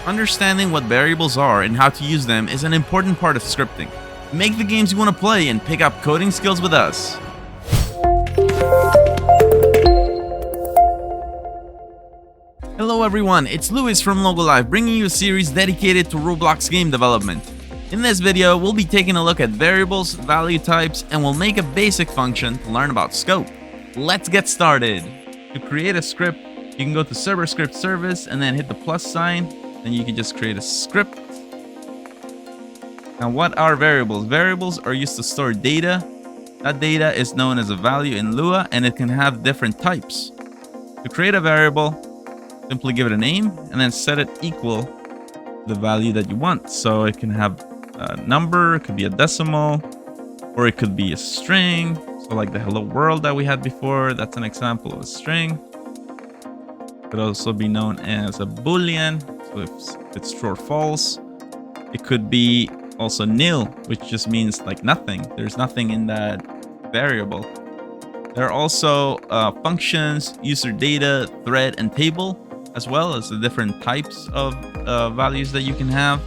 Understanding what variables are and how to use them is an important part of scripting. Make the games you want to play and pick up coding skills with us. Hello everyone, it's Luis from LogoLife bringing you a series dedicated to Roblox game development. In this video, we'll be taking a look at variables, value types, and we'll make a basic function to learn about scope. Let's get started. To create a script, you can go to server script service and then hit the plus sign. Then you can just create a script. Now what are variables? Variables are used to store data. That data is known as a value in Lua and it can have different types. To create a variable, simply give it a name and then set it equal to the value that you want. So it can have a number, it could be a decimal, or it could be a string. So like the hello world that we had before, that's an example of a string. It could also be known as a boolean. So if it's true or false. It could be also nil, which just means like nothing. There's nothing in that variable. There are also functions, user data, thread, and table, as well as the different types of values that you can have.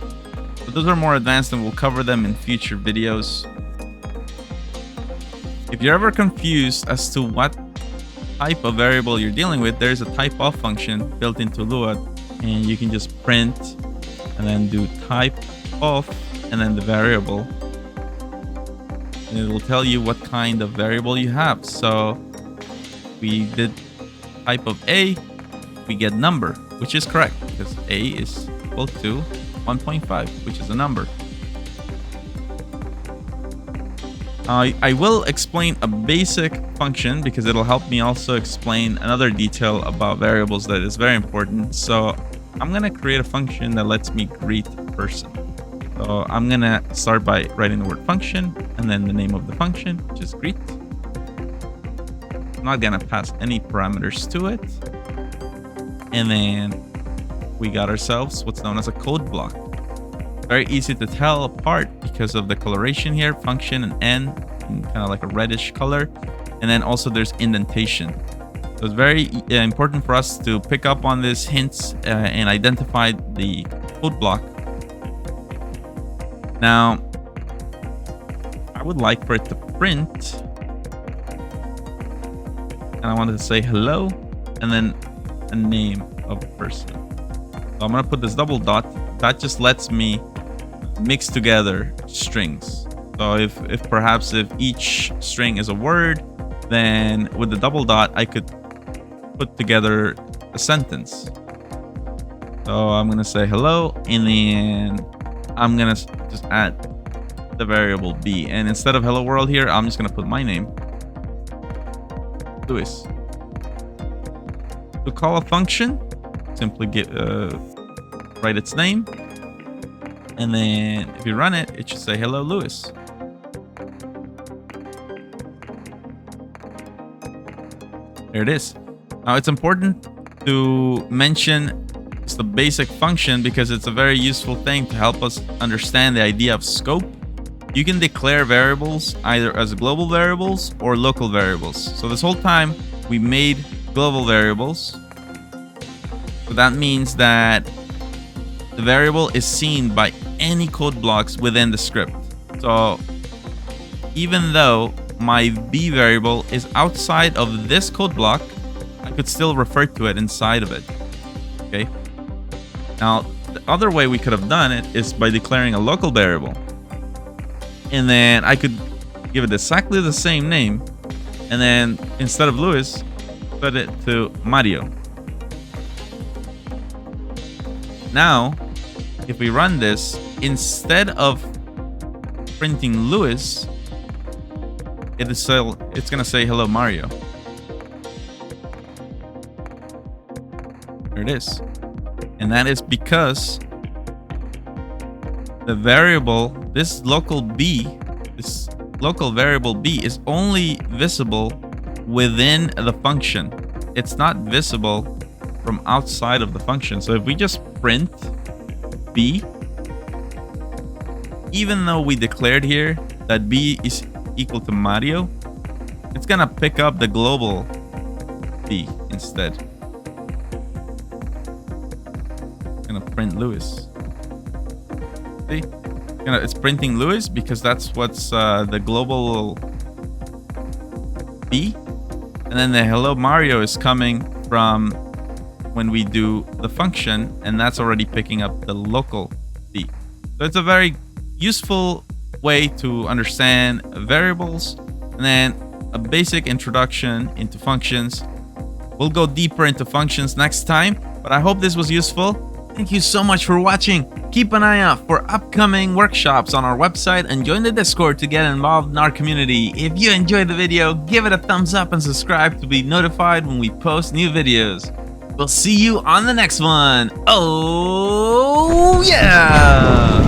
But those are more advanced and we'll cover them in future videos. If you're ever confused as to what type of variable you're dealing with, there's a type of function built into Lua, and you can just print and then do type of and then the variable, and it will tell you what kind of variable you have. So we did type of A, we get number, which is correct because A is equal to 1.5, which is a number. I will explain a basic function because it'll help me also explain another detail about variables that is very important. So I'm going to create a function that lets me greet a person. So I'm going to start by writing the word function and then the name of the function, which is greet. I'm not going to pass any parameters to it. And then we got ourselves what's known as a code block. Very easy to tell apart because of the coloration here, function and n, kind of like a reddish color. And then also there's indentation. So it's very important for us to pick up on these hints and identify the code block. Now, I would like for it to print. And I wanted to say hello and then a name of a person. So I'm going to put this double dot. That just lets me mix together strings. So if perhaps each string is a word, then with the double dot, I could put together a sentence. So I'm going to say hello, and then I'm going to just add the variable B. And instead of hello world here, I'm just going to put my name, Luis. To call a function, simply write its name. And then if you run it, it should say, hello, Luis. There it is. Now it's important to mention just the basic function because it's a very useful thing to help us understand the idea of scope. You can declare variables either as global variables or local variables. So this whole time we made global variables. So that means that the variable is seen by any code blocks within the script. So even though my B variable is outside of this code block, I could still refer to it inside of it. Okay. Now, the other way we could have done it is by declaring a local variable. And then I could give it exactly the same name. And then instead of Luis, put it to Mario. Now, if we run this, instead of printing Luis, it's going to say hello Mario. There it is. And that is because the variable, this local variable B is only visible within the function. It's not visible from outside of the function. So if we just print B, even though we declared here that B is equal to Mario, it's gonna pick up the global B instead. print Lewis. See? It's printing Lewis because that's what's the global B. And then the hello Mario is coming from when we do the function, and that's already picking up the local B. So it's a very useful way to understand variables, and then a basic introduction into functions. We'll go deeper into functions next time, but I hope this was useful. Thank you so much for watching. Keep an eye out for upcoming workshops on our website and join the Discord to get involved in our community. If you enjoyed the video, give it a thumbs up and subscribe to be notified when we post new videos. We'll see you on the next one. Oh yeah!